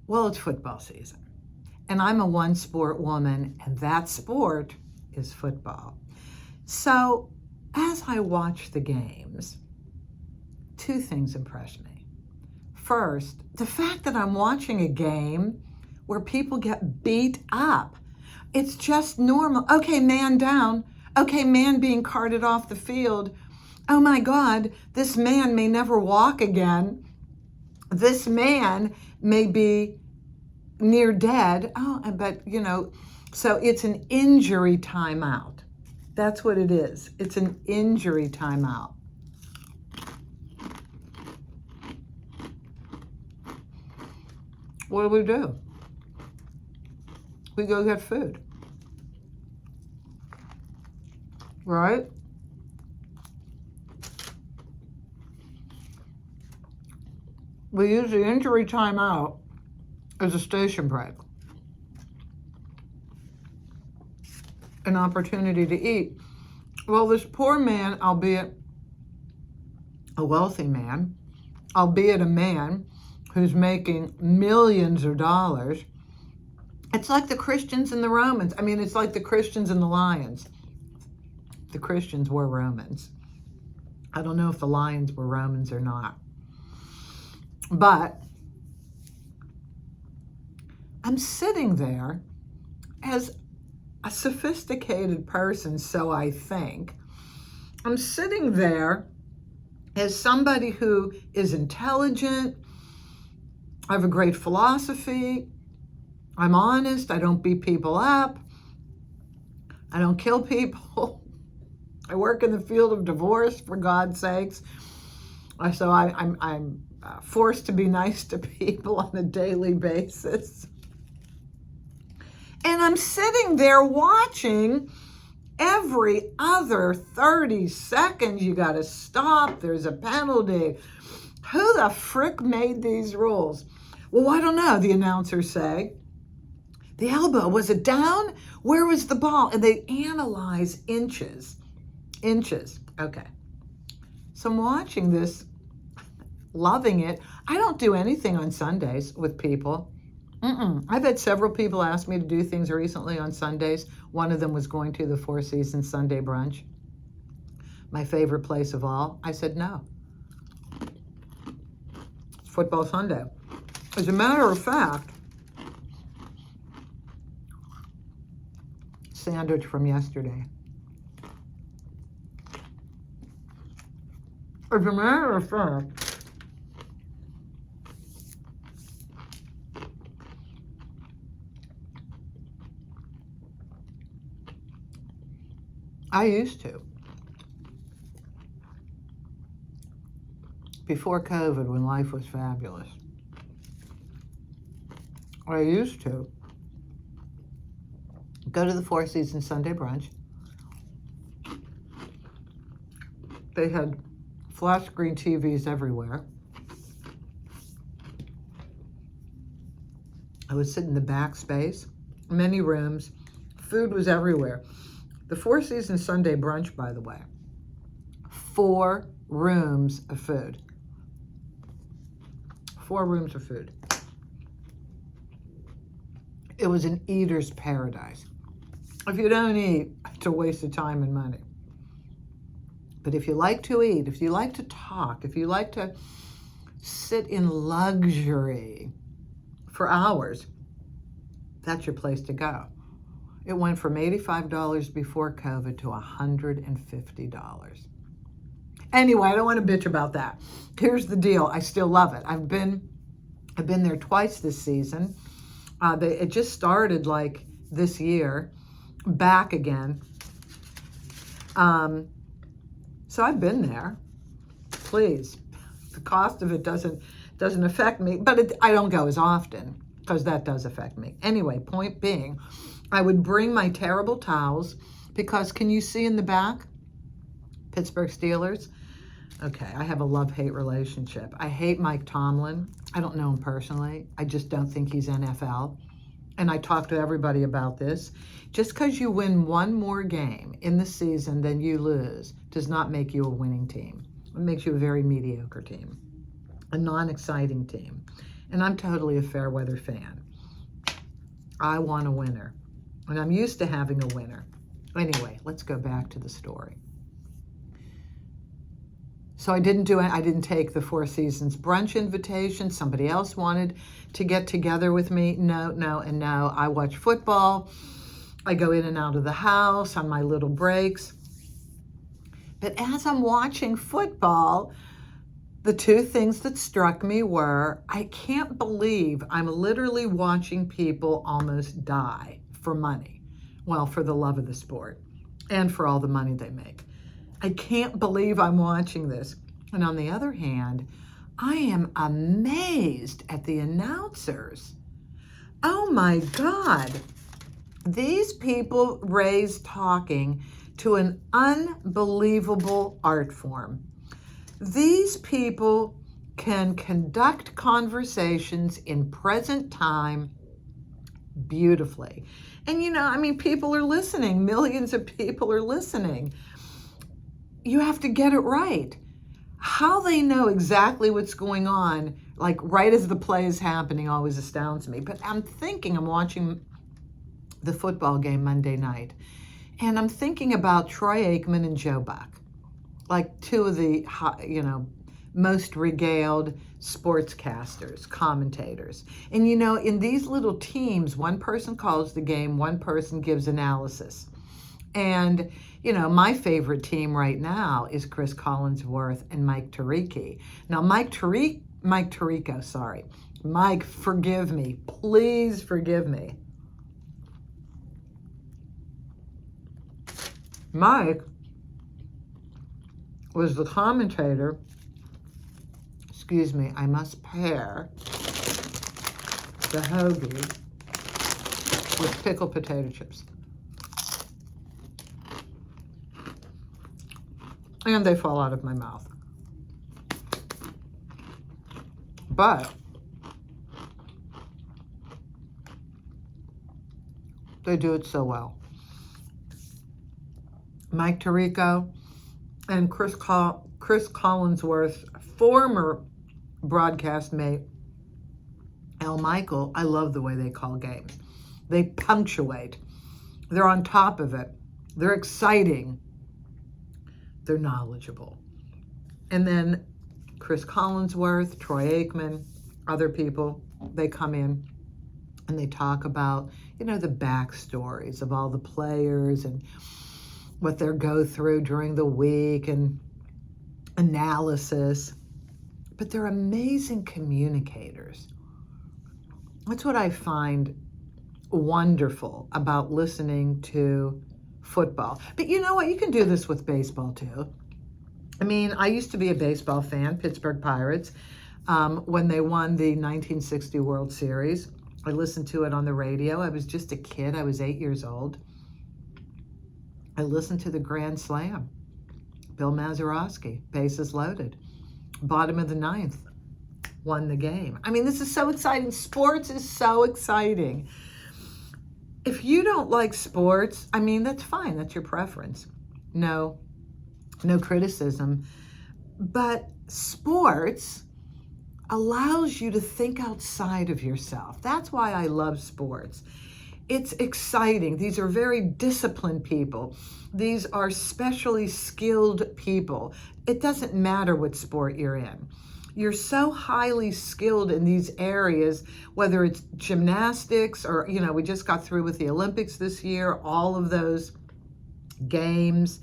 Well, it's football season. And I'm a one sport woman, and that sport is football. So as I watch the games, two things impress me. First, the fact that I'm watching a game where people get beat up. It's just normal. Okay, man down. Okay, man being carted off the field. Oh my God, this man may never walk again. This man may be near dead. Oh, but so it's an injury timeout. That's what it is. It's an injury timeout. What do? We go get food. Right? We use the injury timeout as a station break. An opportunity to eat. Well, this poor man, albeit a wealthy man, albeit a man who's making millions of dollars, it's like the Christians and the Romans. I mean, it's like the Christians and the lions. The Christians were Romans. I don't know if the lions were Romans or not. But I'm sitting there as a sophisticated person, so I think. I'm sitting there as somebody who is intelligent. I have a great philosophy. I'm honest. I don't beat people up. I don't kill people. I work in the field of divorce, for God's sakes. So I'm forced to be nice to people on a daily basis. And I'm sitting there watching every other 30 seconds. You got to stop. There's a penalty. Who the frick made these rules? Well, I don't know, the announcers say. The elbow, was it down? Where was the ball? And they analyze inches. Okay. So I'm watching this, loving it. I don't do anything on Sundays with people. I've had several people ask me to do things recently on Sundays. One of them was going to the Four Seasons Sunday brunch, my favorite place of all. I said no. It's football Sunday. As a matter of fact, sandwich from yesterday. As a matter of fact, I used to. Before COVID, when life was fabulous, I used to go to the Four Seasons Sunday brunch. They had flat screen TVs everywhere. I would sit in the back space, many rooms. Food was everywhere. The Four Seasons Sunday brunch, by the way, 4 rooms of food. 4 rooms of food. It was an eater's paradise. If you don't eat, it's a waste of time and money. But if you like to eat, if you like to talk, if you like to sit in luxury for hours, that's your place to go. It went from $85 before COVID to $150. Anyway, I don't want to bitch about that. Here's the deal. I still love it. I've been there twice this season. It just started like this year, back again. So I've been there. Please, the cost of it doesn't affect me, but I don't go as often because that does affect me. Anyway, point being, I would bring my terrible towels because can you see in the back? Pittsburgh Steelers. Okay, I have a love-hate relationship. I hate Mike Tomlin. I don't know him personally. I just don't think he's NFL. And I talk to everybody about this. Just because you win one more game in the season than you lose does not make you a winning team. It makes you a very mediocre team, a non-exciting team. And I'm totally a fair weather fan. I want a winner. And I'm used to having a winner. Anyway, let's go back to the story. So I didn't take the Four Seasons brunch invitation. Somebody else wanted to get together with me. No, and no. I watch football. I go in and out of the house on my little breaks. But as I'm watching football, the two things that struck me were, I can't believe I'm literally watching people almost die for money. Well, for the love of the sport and for all the money they make. I can't believe I'm watching this. And on the other hand, I am amazed at the announcers. Oh my God. These people raised talking to an unbelievable art form. These people can conduct conversations in present time beautifully. And people are listening. Millions of people are listening. You have to get it right. How they know exactly what's going on, like right as the play is happening, always astounds me. But I'm watching the football game Monday night, and I'm thinking about Troy Aikman and Joe Buck, like two of the, most regaled sportscasters, commentators. And in these little teams, one person calls the game, one person gives analysis. And, my favorite team right now is Chris Collinsworth and Mike Tirico. Now, Mike, forgive me. Please forgive me. Mike was the commentator. Excuse me, I must pair the hoagie with pickled potato chips. And they fall out of my mouth. But they do it so well. Mike Tirico and Chris Collinsworth's former broadcast mate, Al Michael, I love the way they call games. They punctuate. They're on top of it. They're exciting. They're knowledgeable. And then Chris Collinsworth, Troy Aikman, other people, they come in and they talk about, the backstories of all the players and what they go through during the week and analysis. But they're amazing communicators. That's what I find wonderful about listening to football. But you know what? You can do this with baseball too. I used to be a baseball fan, Pittsburgh Pirates, when they won the 1960 World Series. I listened to it on the radio. I was just a kid. I was 8 years old. I listened to the Grand Slam. Bill Mazeroski, bases loaded. Bottom of the ninth, won the game. This is so exciting. Sports is so exciting. If you don't like sports, that's fine. That's your preference. No criticism. But sports allows you to think outside of yourself. That's why I love sports. It's exciting. These are very disciplined people. These are specially skilled people. It doesn't matter what sport you're in. You're so highly skilled in these areas, whether it's gymnastics or, we just got through with the Olympics this year, all of those games,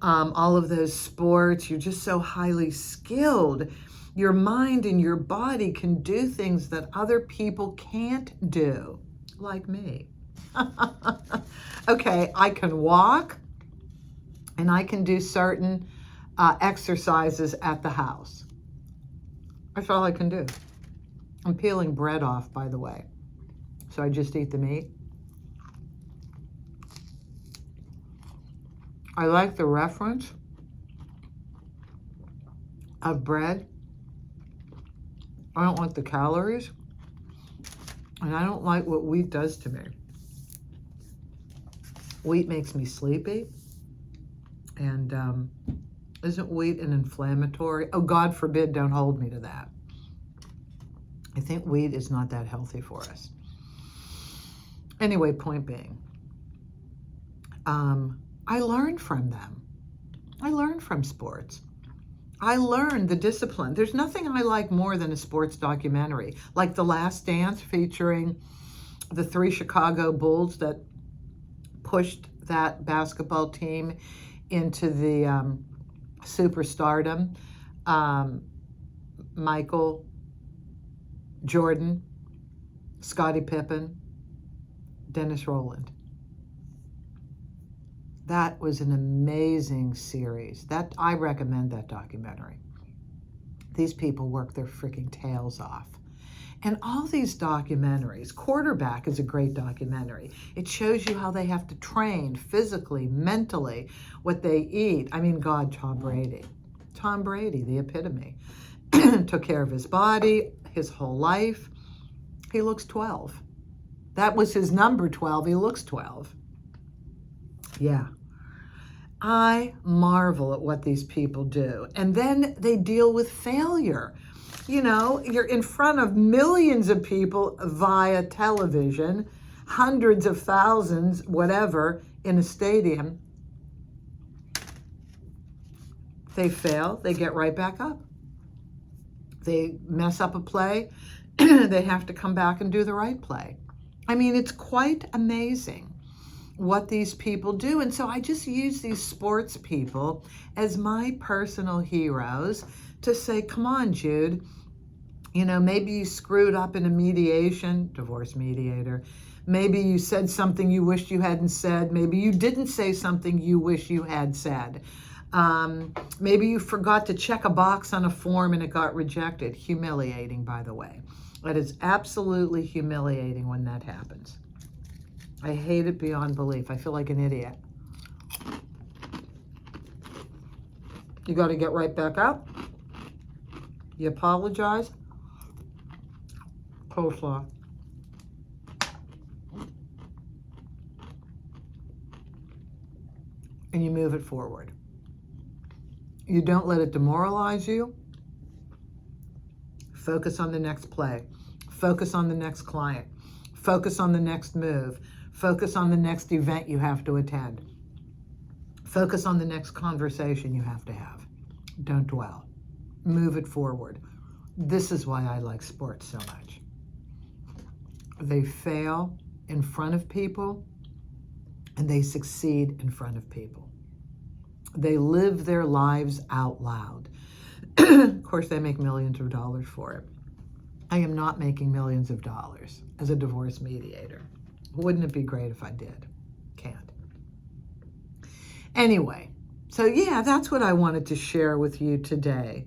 all of those sports. You're just so highly skilled. Your mind and your body can do things that other people can't do, like me. Okay, I can walk and I can do certain exercises at the house. That's all I can do. I'm peeling bread off, by the way. So I just eat the meat. I like the reference of bread. I don't like the calories. And I don't like what wheat does to me. Wheat makes me sleepy. And isn't wheat an inflammatory? Oh, God forbid, don't hold me to that. I think wheat is not that healthy for us. Anyway, point being, I learned from them. I learned from sports. I learned the discipline. There's nothing I like more than a sports documentary, like The Last Dance, featuring the 3 Chicago Bulls that pushed that basketball team into the superstardom. Michael Jordan, Scottie Pippen, Dennis Rodman. That was an amazing series. I recommend that documentary. These people work their freaking tails off. And all these documentaries, Quarterback is a great documentary. It shows you how they have to train physically, mentally, what they eat. I mean, God, Tom Brady. Tom Brady, the epitome. Took care of his body, his whole life. He looks 12. That was his number, 12. He looks 12. Yeah. I marvel at what these people do. And then they deal with failure. You know, you're in front of millions of people via television, hundreds of thousands, whatever, in a stadium. They fail, they get right back up. They mess up a play, they have to come back and do the right play. I mean, it's quite amazing what these people do. And so I just use these sports people as my personal heroes to say, come on, Jude, you know, maybe you screwed up in a mediation, divorce mediator. Maybe you said something you wished you hadn't said. Maybe you didn't say something you wish you had said. Maybe you forgot to check a box on a form and it got rejected. Humiliating, by the way. That is absolutely humiliating when that happens. I hate it beyond belief. I feel like an idiot. You got to get right back up. You apologize. Coleslaw. And you move it forward. You don't let it demoralize you. Focus on the next play. Focus on the next client. Focus on the next move. Focus on the next event you have to attend. Focus on the next conversation you have to have. Don't dwell. Move it forward. This is why I like sports so much. They fail in front of people and they succeed in front of people. They live their lives out loud. Of course, they make millions of dollars for it. I am not making millions of dollars as a divorce mediator. Wouldn't it be great if I did? Can't. Anyway, so yeah, that's what I wanted to share with you today.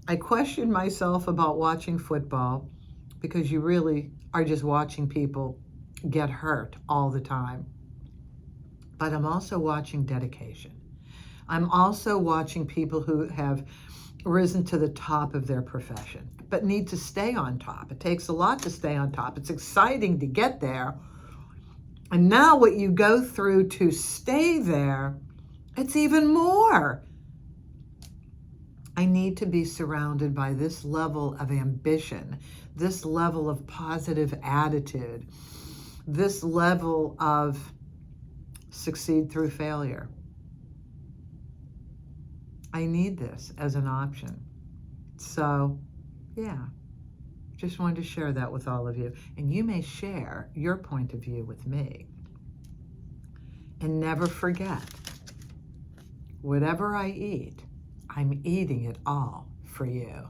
I questioned myself about watching football because you really are just watching people get hurt all the time. But I'm also watching dedication. I'm also watching people who have risen to the top of their profession, but need to stay on top. It takes a lot to stay on top. It's exciting to get there. And now what you go through to stay there, it's even more. I need to be surrounded by this level of ambition, this level of positive attitude, this level of succeed through failure. I need this as an option. So, yeah, just wanted to share that with all of you. And you may share your point of view with me. And never forget, whatever I eat, I'm eating it all for you.